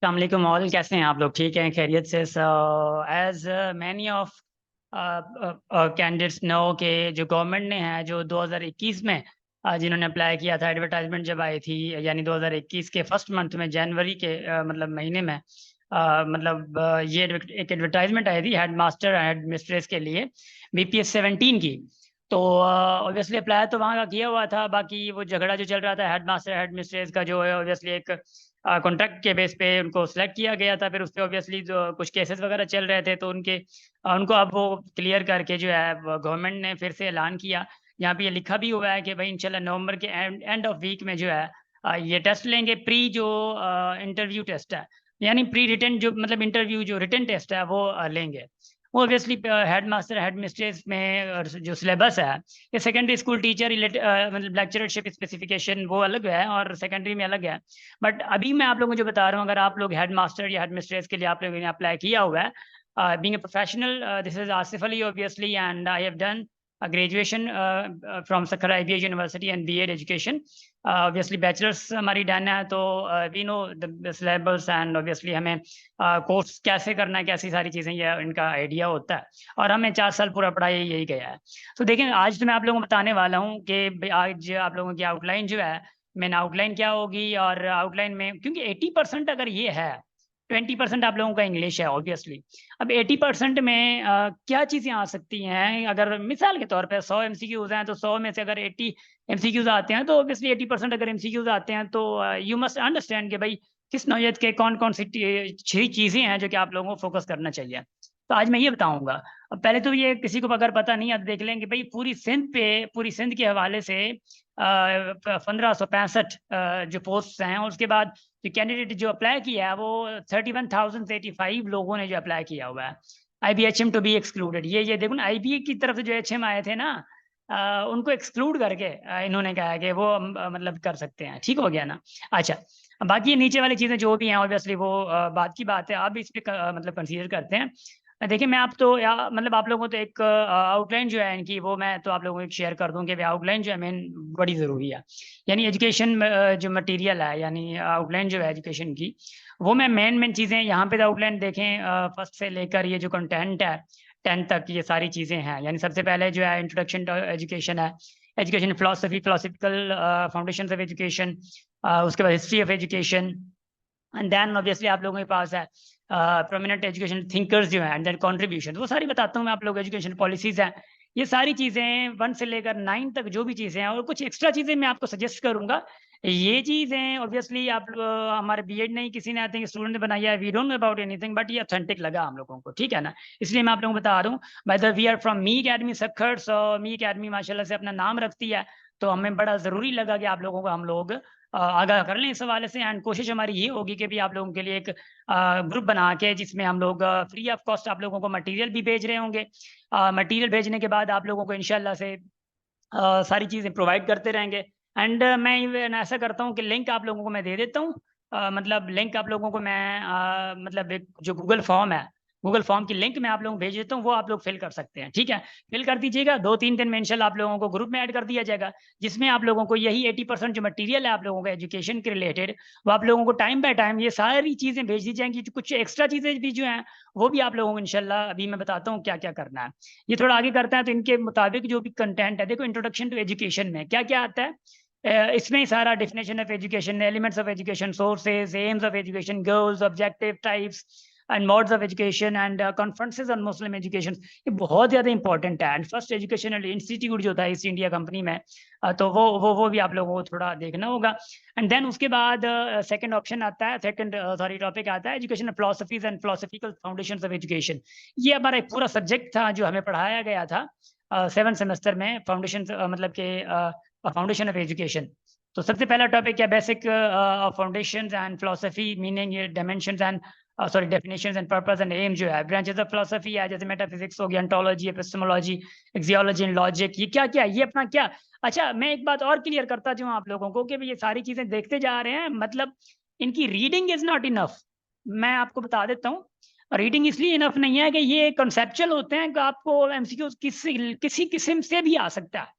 अस्सलामुअलैकुम ऑल, कैसे हैं आप लोग? ठीक हैं, खैरियत से? As many of candidates know के जो गवर्नमेंट ने है जो 2021 में जिन्होंने अप्लाई किया था, एडवर्टाइजमेंट जब आई थी, यानी 2021 के फर्स्ट मंथ में, जनवरी के मतलब महीने में, ये एक एडवर्टाइजमेंट आई थी हेड मास्टर हेड मिस्ट्रेस के लिए, BPS 17 की। तो ऑब्वियसली अप्लाई तो वहाँ का किया हुआ था। बाकी वो झगड़ा जो चल रहा था हेड मास्टर हेड मिस्ट्रेस का, जो है ऑब्वियसली एक कॉन्ट्रैक्ट के बेस पे उनको सिलेक्ट किया गया था। फिर उस पर ऑब्वियसली जो कुछ केसेस वगैरह चल रहे थे, तो उनको अब वो क्लियर करके जो है गवर्नमेंट ने फिर से ऐलान किया। यहाँ पे ये लिखा भी हुआ है कि भाई इंशाल्लाह नवंबर के एंड ऑफ वीक में जो है ये टेस्ट लेंगे, प्री जो इंटरव्यू टेस्ट है, यानी प्री रिटन जो मतलब इंटरव्यू जो रिटन टेस्ट है वो लेंगे। वो obviously head master head mistress में जो सिलेबस है, ये सेकेंडरी स्कूल टीचर मतलब लेक्चरशिप स्पेसिफिकेशन वो अलग है और सेकेंडरी में अलग है। बट अभी मैं आप लोगों को जो बता रहा हूँ, अगर आप लोग हेड मास्टर या हेड मिस्ट्रेस के लिए आप लोगों ने अप्लाई किया हुआ है, being a professional, this is Asif Ali obviously, and I have done graduation from Sukkur IBA university and BEd education. Obviously bachelors हमारी डन है, तो we know the syllabus, and obviously हमें कोर्स कैसे करना है, कैसी सारी चीज़ें, ये इनका आइडिया होता है। और हमें 4 साल पूरा पढ़ाई यही गया है। तो देखें, आज तो मैं आप लोगों को बताने वाला हूँ कि आज आप लोगों की आउटलाइन जो है, मेन आउटलाइन क्या होगी। और आउटलाइन में क्योंकि 80% अगर ये है, 20% आप लोगों का इंग्लिश है ऑब्वियसली। अब 80% में क्या चीज़ें आ सकती हैं? अगर मिसाल के तौर पे 100 MCQs हैं, तो 100 में से अगर 80 MCQs आते हैं, तो ऑब्वियसली 80% अगर MCQs आते हैं, तो यू मस्ट अंडरस्टैंड कि भाई किस नौयत के कौन कौन सी 6 चीज़ें हैं जो कि आप लोगों को फोकस करना चाहिए। तो आज मैं ये बताऊंगा। अब पहले तो ये किसी को अगर पता नहीं है तो देख लेंगे भाई, पूरी सिंध के हवाले से 1565 जो पोस्ट हैं। और उसके बाद जो कैंडिडेट जो अप्लाई किया है, वो 31,085 लोगों ने जो अप्लाई किया हुआ है। IBHM to be excluded. ये देखो ना, IBA की तरफ से जो HM आए थे ना, उनको एक्सक्लूड करके इन्होंने कहा है कि वो मतलब कर सकते हैं। ठीक हो गया ना? अच्छा, बाकी ये नीचे वाली चीज़ें जो भी हैं ऑब्वियसली वो बात की बात है, आप इस पर मतलब कंसीडर करते हैं। देखिए, मैं आप तो या मतलब आप लोगों को तो एक आउटलाइन जो है इनकी, वो मैं तो आप लोगों को एक शेयर कर दूं कि आउटलाइन जो है मेन बड़ी ज़रूरी है। यानी एजुकेशन जो मटेरियल है, यानी आउटलाइन जो है एजुकेशन की, वो मैं मेन चीज़ें यहाँ पे आउटलाइन देखें। फर्स्ट से लेकर ये जो कंटेंट है 10 तक, ये सारी चीज़ें हैं। यानी सबसे पहले जो है इंट्रोडक्शन टू एजुकेशन है, education philosophical foundation of education, उसके बाद history of education, and then obviously आप लोगों के पास है प्रोमिनेंट एजुकेशन थिंकर्स जो हैं, एंड देन कॉन्ट्रीब्यूशन। वो सारी बताता हूँ मैं आप लोग। एजुकेशन पॉलिसीज हैं, ये सारी चीज़ें 1 से लेकर 9 तक जो भी चीज़ें हैं, और कुछ एक्स्ट्रा चीज़ें मैं आपको सजेस्ट करूंगा। ये चीज़ें ऑब्वियसली आप हमारे BEd नहीं, किसी ने आई थिंक स्टूडेंट ने बनाया है, we don't know about anything, but ये ऑथेंटिक लगा हम लोगों को, ठीक है ना? इसलिए मैं आप लोगों को बता रहा हूँ। By the we are from me academy Sukkur, so me academy माशाल्लाह से अपना नाम रखती है, तो हमें बड़ा ज़रूरी लगा कि आप लोगों को हम लोग आगाह कर लें इस हवाले से। एंड कोशिश हमारी ये होगी कि भी आप लोगों के लिए एक ग्रुप बना के, जिसमें हम लोग फ्री ऑफ कॉस्ट आप लोगों को मटेरियल भी भेज रहे होंगे। मटेरियल भेजने के बाद आप लोगों को इंशाल्लाह से सारी चीज़ें प्रोवाइड करते रहेंगे। एंड मैं इवन ऐसा करता हूँ कि लिंक आप लोगों को मैं दे देता हूँ। मतलब लिंक आप लोगों को मैं मतलब एक जो गूगल फॉर्म है, गूगल फॉर्म की लिंक मैं आप लोगों को भेज देता हूँ, वो आप लोग फिल कर सकते हैं। ठीक है, फिल कर दीजिएगा। 2-3 दिन में इंशाल्लाह आप लोगों को ग्रुप में ऐड कर दिया जाएगा, जिसमें आप लोगों को यही 80% जो मटेरियल है आप लोगों का एजुकेशन के रिलेटेड, वो आप लोगों को टाइम बाय टाइम ये सारी चीज़ें भेज दी जाएंगी। कुछ एक्स्ट्रा चीज़ें भी जो हैं, वो भी आप लोगों को इंशाल्लाह अभी मैं बताता हूँ क्या क्या करना है। ये थोड़ा आगे करता है, तो इनके मुताबिक जो भी कंटेंट है, देखो इंट्रोडक्शन टू एजुकेशन में क्या क्या आता है। इसमें ही सारा definition of education, elements of education, sources, AIIMS of education, goals, objective, types and modes of education, and conferences on Muslim education. ये बहुत ज़्यादा इंपॉर्टेंट है। एंड फर्स्ट एजुकेशनल इंस्टीट्यूट जो था ईस्ट इंडिया कंपनी में, तो वो भी आप लोगों को थोड़ा देखना होगा। एंड देन उसके बाद सेकंड ऑप्शन आता है, सेकंड सॉरी टॉपिक आता है education philosophies and philosophical foundations of education. ये हमारा एक पूरा सब्जेक्ट था जो हमें पढ़ाया गया था 7th सेमेस्टर में, फाउंडेशन मतलब के फाउंडेशन ऑफ एजुकेशन। तो सबसे पहला टॉपिक क्या, basic foundations and philosophy, meaning, dimensions and sorry definitions and purpose and aim जो है। ब्रांचेस ऑफ फिलोसफी है, जैसे मेटाफिजिक्स हो गया, एंटोलॉजी, एपिस्टेमोलॉजी, एक्सियोलॉजी एंड लॉजिक। ये क्या क्या ये अपना क्या। अच्छा, मैं एक बात और क्लियर करता जाऊँ आप लोगों को कि ये सारी चीजें देखते जा रहे हैं, मतलब इनकी रीडिंग इज नॉट इनफ। मैं आपको बता देता हूँ, रीडिंग इसलिए इनफ नहीं है कि ये कंसेप्चुअल होते हैं कि आपको MCQ किसी किस्म से भी आ सकता है।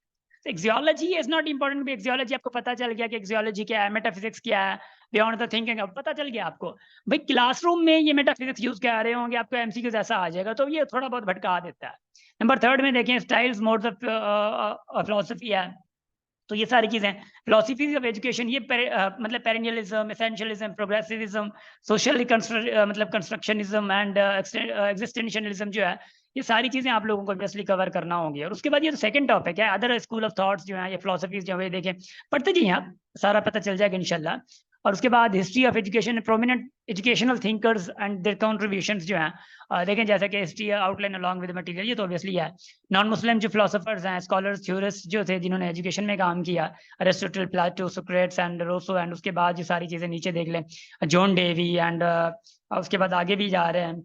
एक्सियोलॉजी इज नॉट इम्पोर्टेंट भी, एक्सियोलॉजी आपको पता चल गया कि एक्सियोलॉजी क्या है, मेटाफिजिक्स क्या है, बियॉन्ड द थिंकिंग अब पता चल गया आपको। भाई क्लासरूम में ये मेटाफिजिक्स यूज कर रहे होंगे, आपको एमसीक्यू जैसा आ जाएगा, तो ये थोड़ा बहुत भटका देता है। नंबर थर्ड में देखें स्टाइल्स मोड्स ऑफ फिलोसफी है, तो ये सारी चीजें फिलोसफीज ऑफ एजुकेशन, ये मतलब पेरेनियलिज्म, एसेंशियलिज्म, प्रोग्रेसिविज्म, सोशल मतलब कंस्ट्रक्शनिज्म एंड एग्जिस्टेंशियलिज्म जो है, ये सारी चीजें आप लोगों को ऑब्वियसली कवर करना होंगी। और उसके बाद ये तो सेकंड टॉपिक है, अदर स्कूल ऑफ थॉट्स जो है, ये फिलोसफीज जो है देखें, पढ़ते जी आप, सारा पता चल जाएगा इंशाल्लाह। और उसके बाद history of education, prominent educational thinkers and their contributions जो हैं, देखें जैसे कि history outline along with material, ये तो ऑब्वियसली है। नॉन मुस्लिम जो फिलोसफर्स हैं, स्कॉलर्स, थ्योरिस्ट जो थे जिन्होंने एजुकेशन में काम किया, Aristotle, Plato, Socrates and Rousseau, and उसके बाद ये सारी चीजें नीचे देख लें, जॉन डेवी एंड उसके बाद आगे भी जा रहे हैं।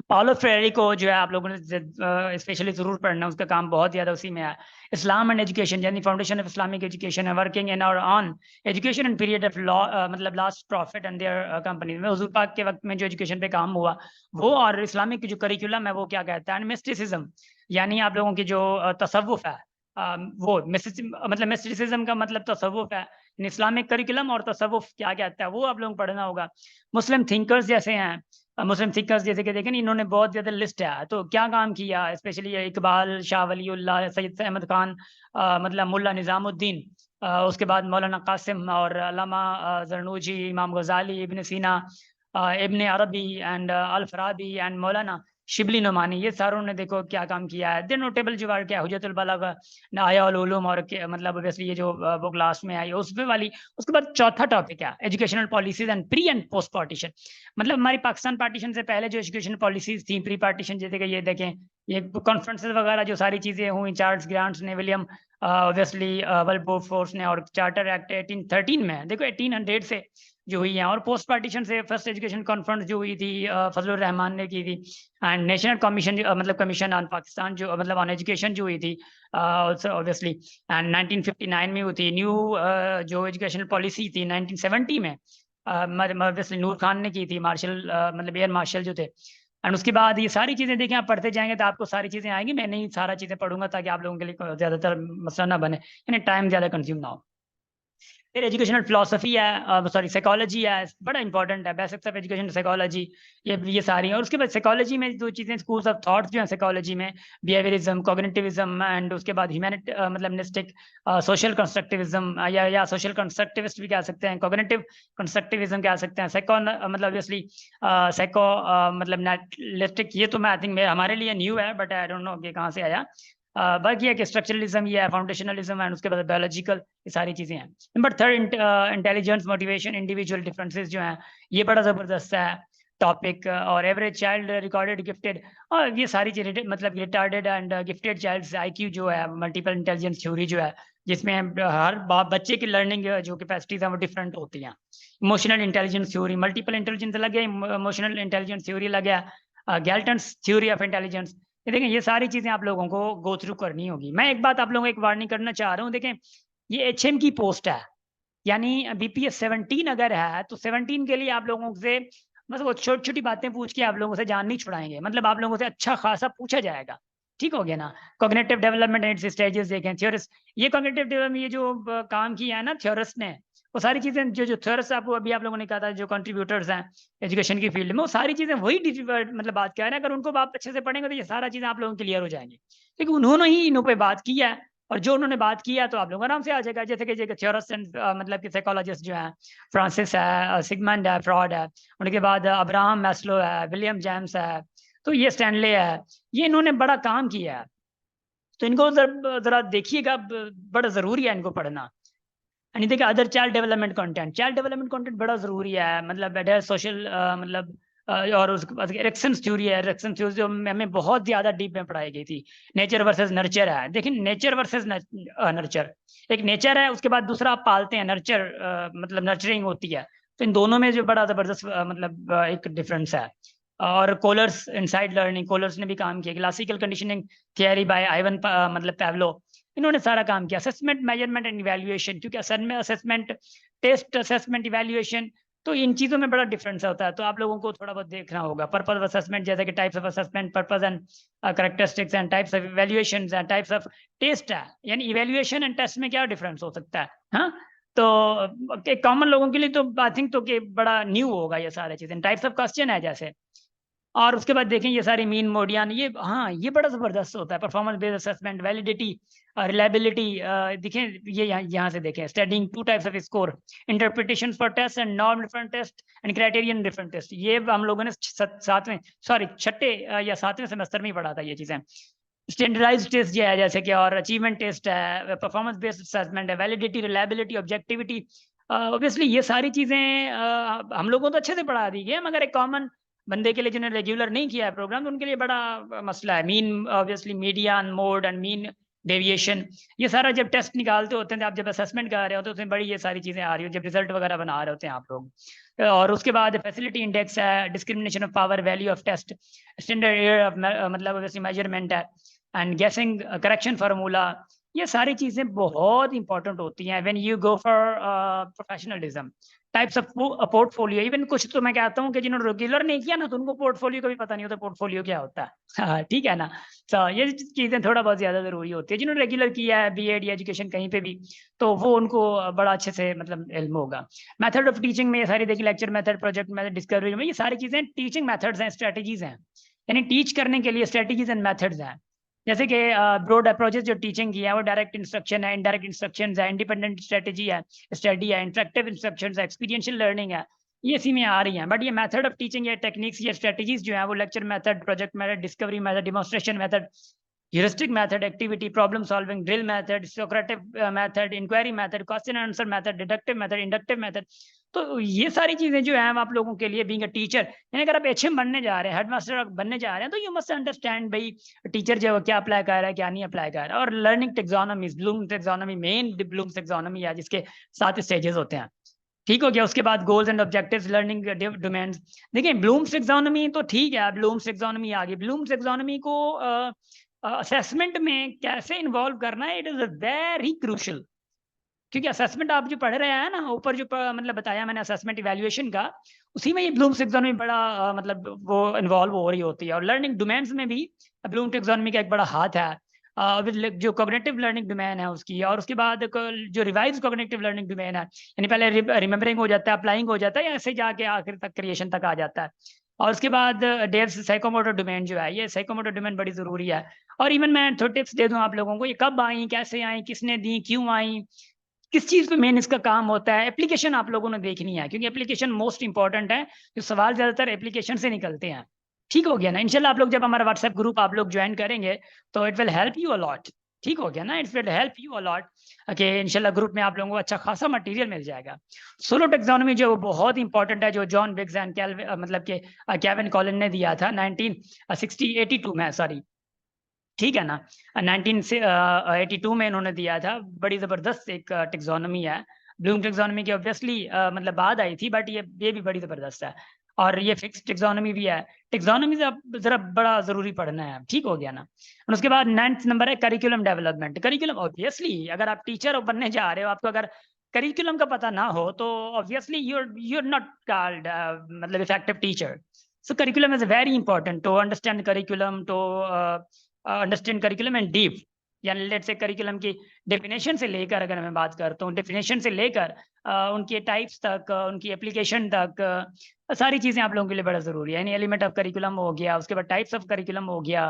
पाउलो फ्रेरी को जो है आप लोगों ने स्पेशली जरूर पढ़ना, उसका काम बहुत ज्यादा उसी में है। इस्लाम एंड एजुकेशन यानी फाउंडेशन ऑफ इस्लामिक एजुकेशन है, वर्किंग इन और on education and period of law, मतलब last profit and their company में हुजूर पाक के वक्त में जो एजुकेशन पे काम हुआ वो, और इस्लामिक जो करिकुलम है वो क्या कहता है, मिस्टिसिज्म यानी आप लोगों की जो तसव्वुफ है, वो मतलब मिस्टिसिज्म का मतलब तसव्वुफ है, इस्लामिक करिकुलम और तसव्वुफ क्या कहता है वो आप लोगों को पढ़ना होगा। मुस्लिम थिंकर्स जैसे हैं, मुस्लिम थिंकर्स जैसे कि देखें इन्होंने बहुत ज्यादा लिस्ट है, तो क्या काम किया, स्पेशली इकबाल, शाह वलीउल्लाह, सैयद अहमद खान, मतलब मुल्ला निजामुद्दीन, उसके बाद मौलाना कासिम और अल्लामा जरनूजी, इमाम गजाली, इब्न सीना, इब्न अरबी एंड अल फराबी एंड मौलाना शिबली नुमानी, ये सारों ने देखो क्या काम किया है। दे नोटेबल जो क्या हुज्जतुल बलागा, नायाउल उलूम, और मतलब ऑब्वियसली ये जो बुक लास्ट में आई उस पे वाली। उसके बाद चौथा टॉपिक है educational policies and pre and post partition, मतलब हमारी पाकिस्तान पार्टीशन से पहले जो एजुकेशन पॉलिसीज थी, प्री पार्टीशन जैसे कि ये देखें, ये कॉन्फ्रेंसेस वगैरह जो सारी चीजें हुई, चार्ल्स ग्रांट्स ने, विलियम ऑब्वियसली विल्बरफोर्स ने, और चार्टर एक्ट 1813 में देखो 1800 से जो हुई है, और पोस्ट पार्टीशन से फर्स्ट एजुकेशन कॉन्फ्रेंस जो हुई थी फजलुर रहमान ने की थी, एंड नेशनल कमीशन मतलब कमीशन ऑन पाकिस्तान जो मतलब ऑन एजुकेशन जो हुई थी ऑब्वियसली, एंड 1959 में हुई थी। न्यू जो एजुकेशन पॉलिसी थी 1970 में ऑब्वियसली नूर खान ने की थी, मार्शल मतलब एयर मार्शल जो थे। एंड उसके बाद ये सारी चीजें देखें, आप पढ़ते जाएंगे तो आपको सारी चीजें आएंगी, मैं नहीं सारा चीजें पढ़ूंगा ताकि आप लोगों के लिए ज्यादातर मसला ना बने, यानी टाइम ज्यादा कंज्यूम ना हो। फिर एजुकेशनल फिलोसफी है, सॉरी साइकोलॉजी है, बड़ा इंपॉर्टेंट है, बेसिक्स ऑफ एजुकेशन साइकोलॉजी, ये सारी हैं। और उसके बाद साइकोलॉजी में दो चीजें, स्कूल्स ऑफ थॉट्स जो हैं साइकोलॉजी में, बिहेवियरिज्म, कॉग्निटिविज्म, एंड उसके बाद ह्यूमैनिटी मतलब निस्टिक, सोशल कंस्ट्रक्टिविज्म या सोशल कंस्ट्रक्टिविस्ट भी कह सकते हैं, कॉग्निटिव कंस्ट्रक्टिविज्म कह सकते हैं, साइको मतलब ऑब्वियसली साइको मतलब नेटलिस्टिक, ये तो मैं आई थिंक हमारे लिए न्यू है, बट आई डोंट नो कि कहाँ से आया। बाकी है कि स्ट्रक्चरलिज्म, ये है फाउंडेशनलिज्म, एंड उसके बाद बायोलॉजिकल, ये सारी चीजें हैं। Number third intelligence, motivation, individual differences जो हैं, ये बड़ा जबरदस्त है टॉपिक। और एवरेज चाइल्ड रिकॉर्डेड गिफ्टेड, और ये सारी चीजें मतलब retarded and gifted child IQ जो है, मल्टीपल इंटेलिजेंस थ्योरी जो है, जिसमें हर बच्चे की लर्निंग जो कैपेसिटीज हैं वो डिफरेंट होती हैं। Emotional intelligence theory, multiple intelligence अलग है, इमोशनल इंटेलिजेंस थ्योरी अलग है, गैल्टन्स थ्योरी ऑफ इंटेलिजेंस। देखें ये सारी चीजें आप लोगों को गो थ्रू करनी होगी। मैं एक बात आप लोगों को एक वार्निंग करना चाह रहा हूँ, देखें ये एचएम की पोस्ट है, यानी बीपीएस 17 अगर है तो 17 के लिए आप लोगों से बस वो छोटी छोटी बातें पूछ के आप लोगों से जान नहीं छुड़ाएंगे, मतलब आप लोगों से अच्छा खासा पूछा जाएगा, ठीक हो गया ना। कॉग्निटिव डेवलपमेंट एंड स्टेजेस देखें, थ्योरिस्ट, ये कॉग्निटिव डेवलपमेंट, ये जो काम किया है ना थ्योरिस्ट ने, वो सारी चीजें जो थ्योरिस्ट आपको अभी आप लोगों ने कहा था जो कंट्रीब्यूटर्स हैं एजुकेशन की फील्ड में, वो सारी चीजें वही मतलब बात कर रहे हैं। अगर उनको आप अच्छे से पढ़ेंगे तो ये सारा चीजें आप लोगों के क्लियर हो जाएंगी, क्योंकि उन्होंने ही इन पे बात की है, और जो उन्होंने बात किया तो आप लोग आराम से आ जाएगा। जैसे कि थ्योरिस्ट एंड मतलब कि साइकोलॉजिस्ट जो हैं, फ्रांसिस है, सिगमंड है, फ्रॉड है, उनके बाद अब्राहम मैस्लो है, विलियम जेम्स है, तो ये स्टैनले है, ये इन्होंने बड़ा काम किया है, तो इनको जरा देखिएगा, बड़ा जरूरी है इनको पढ़ना। एंड देखिए other child development content, child development content बड़ा जरूरी है, मतलब बेटर सोशल मतलब और उसके बाद एरिक्सन थ्योरी है, एरिक्सन थ्योरी जो हमें बहुत ज्यादा डीप में पढ़ाई गई थी। नेचर वर्सेस नर्चर है, देखिए नेचर वर्सेस नर्चर, एक नेचर है, उसके बाद दूसरा आप पालते हैं, नर्चर मतलब नर्चरिंग होती है, तो इन दोनों में जो बड़ा जबरदस्त मतलब एक डिफरेंस है। और कोलर्स इनसाइड लर्निंग, कोलर्स ने भी काम किया, classical conditioning theory by Ivan मतलब पैवलो, इन्होंने सारा काम किया। असेसमेंट, मेजरमेंट एंड इवैल्यूएशन, क्योंकि असल में असेसमेंट, टेस्ट असेसमेंट, इवैल्यूएशन तो इन चीज़ों में बड़ा डिफरेंस होता है, तो आप लोगों को थोड़ा बहुत देखना होगा। पर्पस ऑफ असेसमेंट, जैसे कि types of assessment, purpose and characteristics and types of evaluations and types of test है, यानी इवैल्यूएशन एंड टेस्ट में क्या डिफरेंस हो सकता है। हाँ, तो एक कॉमन लोगों के लिए तो आई थिंक तो कि बड़ा न्यू होगा ये सारी चीज़ें। टाइप्स ऑफ क्वेश्चन है जैसे, और उसके बाद देखें ये सारी मीन मोडियन, ये हाँ ये बड़ा ज़बरदस्त होता है। Performance based assessment, validity, reliability, देखें ये यहाँ से देखें, studying two types of score, interpretation for test and norm different test and criterion different test. ये हम लोगों ने छठे या सातवें सेमेस्टर में ही पढ़ा था ये चीज़ें। स्टैंडर्डाइज टेस्ट जो है जैसे कि, और अचीवमेंट टेस्ट है, परफॉर्मेंस बेस्ड असेसमेंट है, वैलिडिटी, रिलायबिलिटी, ऑब्जेक्टिविटी। ऑब्वियसली ये सारी चीज़ें हम लोगों को तो अच्छे से पढ़ा दी गई है, मगर एक कॉमन बंदे के लिए जिन्होंने रेगुलर नहीं किया है प्रोग्राम, तो उनके लिए बड़ा मसला है। Mean, obviously median, mode and mean deviation, ये सारा जब टेस्ट निकालते होते हैं, आप जब असेसमेंट कर रहे होते हैं, उसमें बड़ी ये सारी चीज़ें आ रही हो, जब रिजल्ट वगैरह बना रहे होते हैं आप लोग। और उसके बाद फैसिलिटी इंडेक्स है, discrimination of power, value of test, standard error of मतलब ऑब्वियसली मेजरमेंट है, एंड गेसिंग करेक्शन फार्मूला। ये सारी चीज़ें बहुत इंपॉर्टेंट होती हैं when you go for professionalism. Types of portfolio, even कुछ तो मैं कहता हूँ कि जिन्होंने रेगुलर नहीं किया ना, तो उनको पोर्टफोलियो का भी पता नहीं होता पोर्टफोलियो क्या होता है। हाँ, ठीक है ना। तो ये चीज़ें थोड़ा बहुत ज़्यादा ज़रूरी होती है। जिन्होंने रेगुलर किया है बीएड या एजुकेशन कहीं पे भी, तो वो उनको बड़ा अच्छे से मतलब इल्म होगा। मेथड ऑफ टीचिंग में ये सारी देखिए, lecture method, project method, discovery में, ये सारी चीज़ें टीचिंग मेथड्स हैं, स्ट्रेटजीज हैं, यानी टीच करने के लिए स्ट्रेटजीज एंड मेथड्स हैं। जैसे कि ब्रॉड अप्रोचेस जो टीचिंग की है, वो डायरेक्ट इंस्ट्रक्शन है, इनडायरेक्ट इंस्ट्रक्शंस है, इंडिपेंडेंट स्ट्रेटजी है, स्टडी है, इंटरेक्टिव इंस्ट्रक्शंस है, एक्सपीरियंशियल लर्निंग है, ये इसी में आ रही हैं। बट ये मेथड ऑफ टीचिंग या टेक्निक्स या स्ट्रेटजीज जो है, वो lecture method, project method, discovery method, demonstration method, heuristic method, activity, problem solving, drill method, Socratic method, inquiry method, question and answer method, deductive method, inductive method. तो ये सारी चीजें जो है आप लोगों के लिए बीइंग अ टीचर, यानी अगर आप एचएम बनने जा रहे हैं, हेडमास्टर बनने जा रहे हैं, तो यू मस्ट अंडरस्टैंड भाई टीचर जो है क्या अप्लाई कर रहा है, क्या नहीं अप्लाई कर रहा है। और learning taxonomy, Bloom taxonomy, main Bloom taxonomy है, जिसके 7 स्टेजेस होते हैं। ठीक हो गया। उसके बाद goals and objectives, learning domains. देखिए ब्लूम्स टेक्सोनॉमी तो ठीक है, ब्लूम्स टेक्सोनॉमी आ गई। ब्लूम्स टेक्सोनॉमी को असेसमेंट में कैसे इन्वॉल्व करना है, इट इज वेरी क्रूशियल। क्योंकि असेसमेंट आप जो पढ़ रहे हैं ना, ऊपर जो मतलब बताया मैंने असेसमेंट इवैल्यूएशन का, उसी में ये ब्लूम टेक्सोनॉमी बड़ा मतलब वो इन्वॉल्व हो रही होती है। और लर्निंग डोमेन्स में भी ब्लूम टेक्सोनॉमी का एक बड़ा हाथ है। जो कॉग्निटिव लर्निंग डोमेन है उसकी, और उसके बाद जो रिवाइज कॉग्निटिव लर्निंग डोमेन है, यानी पहले रिमेम्बरिंग हो जाता है, अप्लाइंग हो जाता है, या ऐसे जाके आखिर तक क्रिएशन तक आ जाता है। और उसके बाद डेव्स साइकोमोटर डोमेन जो है, ये साइकोमोटर डोमेन बड़ी जरूरी है। और इवन मैं थोड़े टिप्स दे दूं आप लोगों को, ये कब आई, कैसे आई, किसने दी, क्यों आई, किस चीज पे मेन इसका काम होता है। एप्लीकेशन आप लोगों ने देखनी है, क्योंकि एप्लीकेशन मोस्ट इंपॉर्टेंट है। जो सवाल ज्यादातर एप्लीकेशन से निकलते हैं। ठीक हो गया ना। इंशाल्लाह आप लोग जब हमारा व्हाट्सएप ग्रुप आप लोग ज्वाइन करेंगे, तो it will help you a lot. ठीक हो गया ना, it will help you a lot. Okay, इंशाल्लाह ग्रुप में आप लोगों को अच्छा खासा मटेरियल मिल जाएगा। सोलो टेक्सोनॉमी जो बहुत इंपॉर्टेंट है, जो जॉन बिग्स एंड मतलब के केविन कॉलिन ने दिया था 1982 में, सॉरी, ठीक है ना, 1982 में इन्होंने दिया था। बड़ी ज़बरदस्त एक टेक्सोनॉमी है। ब्लूम टेक्सोनॉमी की ऑब्वियसली मतलब बाद आई थी, बट ये भी बड़ी ज़बरदस्त है। और ये फिक्स टेक्सोनॉमी भी है। टेक्सोनॉमी से आप जरा बड़ा ज़रूरी पढ़ना है। ठीक हो गया ना। और उसके बाद 9th नंबर है करिकुलम डेवलपमेंट। करिकुलम ऑब्वियसली अगर आप टीचर बनने जा रहे हो, आपको अगर करिकुलम का पता ना हो, तो ऑब्वियसली you're not called मतलब effective teacher. So curriculum is very important to understand curriculum, to understand curriculum and deep. यानी लेट्स से करिकुलम की डेफिनेशन से लेकर, अगर मैं बात करता हूँ, डेफिनेशन से लेकर उनके टाइप्स तक, उनकी एप्लीकेशन तक, सारी चीज़ें आप लोगों के लिए बड़ा ज़रूरी है। यानी एलिमेंट ऑफ करिकुलम हो गया, उसके बाद टाइप्स ऑफ करिकुलम हो गया,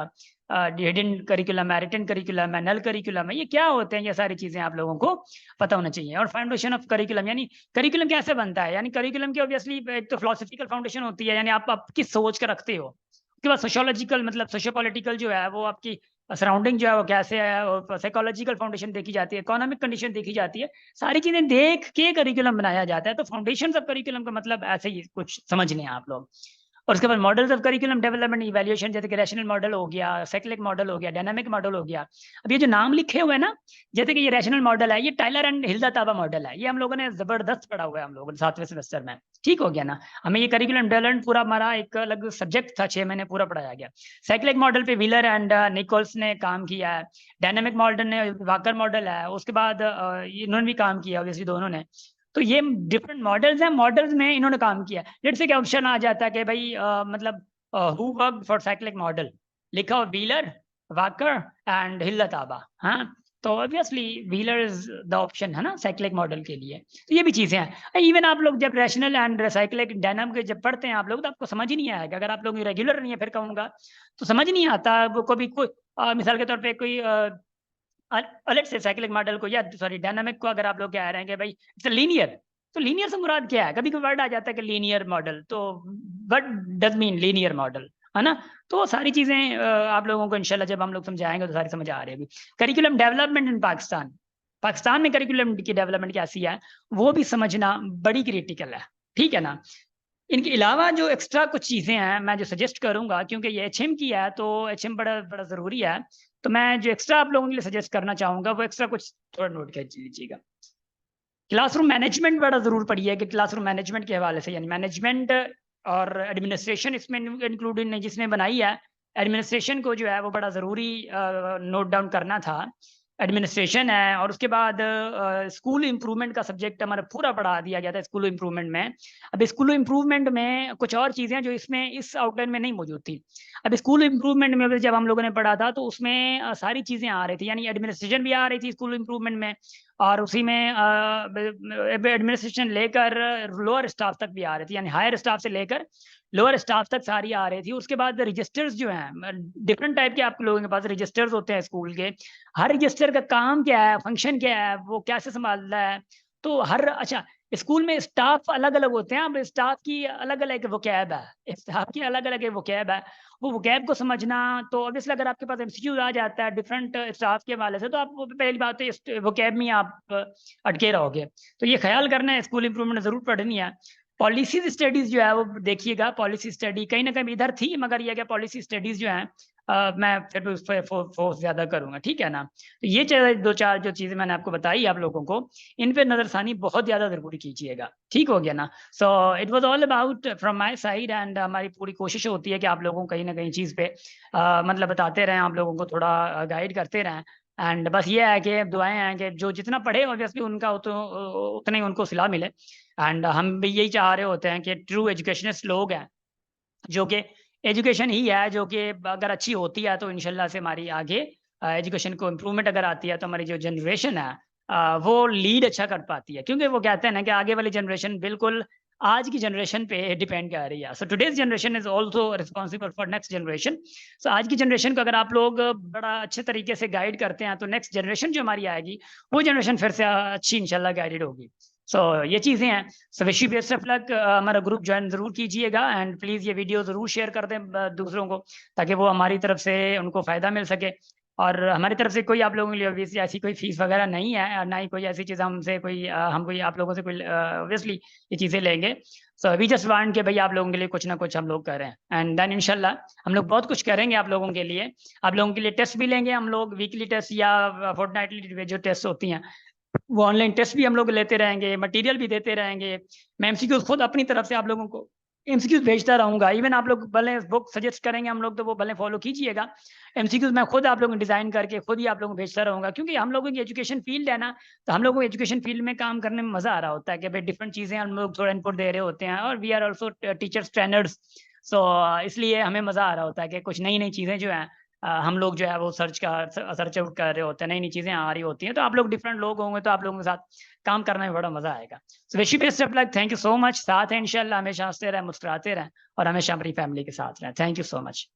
हिडन करिकुलम है, रिटन करिकुलम है, नल करिकुलम है, ये क्या होते हैं, ये सारी चीज़ें आप लोगों को पता होना चाहिए। और फाउंडेशन ऑफ करिकुलम, यानी करिकुलम कैसे बनता है, यानी करिकुलम की ऑब्वियसली एक तो फिलोसफिकल फाउंडेशन होती है, यानी आप किस सोच का रखते हो। उसके बाद सोशियोलॉजिकल मतलब सोशियो पॉलिटिकल जो है, वो आपकी सराउंडिंग जो है वो कैसे है, और साइकोलॉजिकल फाउंडेशन देखी जाती है, इकोनॉमिक कंडीशन देखी जाती है। सारी चीजें देख के करिकुलम बनाया जाता है। तो फाउंडेशन ऑफ करिकुलम का मतलब ऐसे ही कुछ समझ लें आप लोग। और उसके बाद models of curriculum development evaluation, जैसे कि रैशनल मॉडल हो गया, साइक्लिक मॉडल हो गया, डायनामिक मॉडल हो गया। अब ये जो नाम लिखे हुए हैं ना, जैसे कि ये रैशनल मॉडल है, ये टाइलर एंड हिल्दा ताबा मॉडल है, ये हम लोगों ने जबरदस्त पढ़ा हुआ है हम लोगों ने 7वें सेमेस्टर में। ठीक हो गया ना। हमें ये करिकुलम डेवलपमेंट पूरा हमारा एक अलग सब्जेक्ट था, 6 महीने पूरा पढ़ाया गया। साइक्लिक मॉडल पे व्हीलर एंड निकोल्स ने काम किया है। डायनामिक मॉडल ने वाकर मॉडल है, उसके बाद इन्होंने भी काम किया ऑब्वियसली दोनों ने। तो ये डिफरेंट मॉडल्स हैं, मॉडल्स में इन्होंने काम किया। लेट्स से क्या ऑप्शन आ जाता है कि भाई मतलब who work for cyclic model, लिखा हो व्हीलर, वाकर एंड हिल्लताबा, हाँ, तो obviously wheeler is the option है ना साइक्लिक मॉडल के लिए। तो ये भी चीजें हैं। इवन आप लोग जब रैशनल एंड साइक्लिक डायनामिक जब पढ़ते हैं आप लोग, तो आपको समझ ही नहीं आएगा। अगर आप लोग रेगुलर नहीं है फिर कहूँगा तो समझ नहीं आता। वो कभी कोई मिसाल के तौर पे कोई अलग से साइक्लिक मॉडल को या सॉरी डायनामिक को अगर आप लोग कह रहे हैं कि भाई इट्स लीनियर, तो लीनियर से मुराद क्या है? कभी कोई वर्ड आ जाता है कि लीनियर मॉडल, तो what does mean linear model, है ना? तो सारी चीजें आप लोगों को इंशाल्लाह जब हम लोग समझाएंगे तो सारी समझ आ रही है। Curriculum development in Pakistan, Pakistan में करिकुलम की डेवलपमेंट कैसी है वो भी समझना बड़ी क्रिटिकल है, ठीक है ना? इनके अलावा जो एक्स्ट्रा कुछ चीज़ें हैं मैं जो सजेस्ट करूंगा, क्योंकि ये एचएम की है तो एचएम बड़ा बड़ा ज़रूरी है, तो मैं जो एक्स्ट्रा आप लोगों के लिए सजेस्ट करना चाहूंगा वो एक्स्ट्रा कुछ थोड़ा नोट कर लीजिएगा। क्लासरूम मैनेजमेंट बड़ा ज़रूर पड़ी है कि क्लासरूम मैनेजमेंट के हवाले से, यानी मैनेजमेंट और एडमिनिस्ट्रेशन इसमें इंक्लूडेड नहीं, जिसने बनाई है एडमिनिस्ट्रेशन को जो है वो बड़ा ज़रूरी नोट डाउन करना था। एडमिनिस्ट्रेशन है और उसके बाद स्कूल इम्प्रूवमेंट का सब्जेक्ट हमारा पूरा पढ़ा दिया गया था स्कूल इम्प्रूवमेंट में। अब स्कूल इम्प्रूवमेंट में कुछ और चीज़ें जो इसमें इस आउटलाइन में नहीं मौजूद थी। अब स्कूल इम्प्रूवमेंट में जब हम लोगों ने पढ़ा था तो उसमें सारी चीज़ें आ रही थी, यानी एडमिनिस्ट्रेशन भी आ रही थी स्कूल इम्प्रूवमेंट में, और उसी में एडमिनिस्ट्रेशन लेकर लोअर स्टाफ तक भी आ रही थी, यानी हायर स्टाफ से लेकर लोअर स्टाफ तक सारी आ रही थी। उसके बाद रजिस्टर्स जो हैं डिफरेंट टाइप के आप लोगों के पास रजिस्टर्स होते हैं स्कूल के, हर रजिस्टर का काम क्या है, फंक्शन क्या है, वो कैसे संभालता है। तो हर अच्छा स्कूल में स्टाफ अलग अलग होते हैं, अब स्टाफ की अलग अलग वोकैब है, स्टाफ की अलग अलग वोकैब है, वो वोकैब को समझना। तो ऑब्वियसली अगर आपके पास एमसीक्यू आ जाता है डिफरेंट स्टाफ के हवाले से तो आप पहली बात है वोकैब में आप अटके रहोगे। तो ये ख्याल करना है, स्कूल इंप्रूवमेंट जरूर पढ़नी है। पॉलिसीज स्टडीज जो है वो देखिएगा, पॉलिसी स्टडी कहीं ना कहीं इधर थी मगर ये क्या पॉलिसी स्टडीज जो है मैं फिर भी उस पर फोर्स ज्यादा करूंगा, ठीक है ना? तो ये दो चार जो चीजें मैंने आपको बताई आप लोगों को, इन पे नजरसानी बहुत ज्यादा जरूरी कीजिएगा, ठीक हो गया ना? So it was all about from my side, and हमारी पूरी कोशिश होती है कि आप लोगों को कहीं ना कहीं चीज पे मतलब बताते रहें, आप लोगों को थोड़ा गाइड करते रहें। एंड बस ये है कि दुआएं हैं कि जो जितना पढ़े ऑब्वियसली उनका तो उतना ही उनको सिला मिले। एंड हम भी यही चाह रहे होते हैं कि ट्रू एजुकेशनिस्ट लोग हैं, जो कि एजुकेशन ही है जो कि अगर अच्छी होती है तो इंशाल्लाह से हमारी आगे एजुकेशन को इम्प्रूवमेंट अगर आती है तो हमारी जो जनरेशन है वो लीड अच्छा कर पाती है, क्योंकि वो कहते हैं ना कि आगे वाली जनरेशन बिल्कुल आज की जनरेशन पे डिपेंड कर रही है। So today's generation is also responsible for next generation. So आज की जनरेशन को अगर आप लोग बड़ा अच्छे तरीके से गाइड करते हैं तो नेक्स्ट जनरेशन जो हमारी आएगी वो जनरेशन फिर से अच्छी इंशाल्लाह गाइडेड होगी। सो ये चीज़ें हैं। So wish you best of luck, हमारा ग्रुप ज्वाइन जरूर कीजिएगा एंड प्लीज़ ये वीडियो ज़रूर शेयर कर दें दूसरों को, ताकि वो हमारी तरफ से उनको फ़ायदा मिल सके। और हमारी तरफ से कोई आप लोगों के लिए ऑब्वियसली ऐसी कोई फीस वगैरह नहीं है, और ना ही कोई ऐसी चीज़ हमसे कोई हम कोई आप लोगों से कोई ऑब्वियसली ये चीज़ें लेंगे। सो वी जस्ट वांट के भाई आप लोगों के लिए कुछ ना कुछ हम लोग करें, एंड देन इंशाल्लाह हम लोग बहुत कुछ करेंगे आप लोगों के लिए। आप लोगों के लिए टेस्ट भी लेंगे हम लोग, वीकली टेस्ट या फोर्टनाइटली जो टेस्ट होती हैं वो ऑनलाइन टेस्ट भी हम लोग लेते रहेंगे, मटेरियल भी देते रहेंगे। मैं एमसीक्यूज खुद अपनी तरफ से आप लोगों को एमसीक्यूज भेजता रहूंगा। इवन आप लोग भले बुक सजेस्ट करेंगे हम लोग तो वो भले फॉलो कीजिएगा। एमसीक्यूज मैं खुद आप लोगों को डिजाइन करके खुद ही आप लोगों को भेजता रहूंगा, क्योंकि हम लोगों की एजुकेशन फील्ड है ना, तो हम लोगों को एजुकेशन फील्ड में काम करने में मजा आ रहा होता है कि भाई डिफरेंट चीजें हम लोग थोड़ा इनपुट दे रहे होते हैं, और we are also teachers trainers. So इसलिए हमें मजा आ रहा होता है कि कुछ नई नई चीजें जो हैं हम लोग जो है वो सर्च आउट कर रहे होते हैं, नई नई चीज़ें आ रही होती हैं। तो आप लोग डिफरेंट लोग होंगे तो आप लोगों के साथ काम करने में बड़ा मजा आएगा। So wish you best of luck, thank you so much. साथ हैं इंशाल्लाह, हमेशा हंसते रहें, मुस्कुराते रहें और हमेशा हमारी फैमिली के साथ रहें। Thank you so much.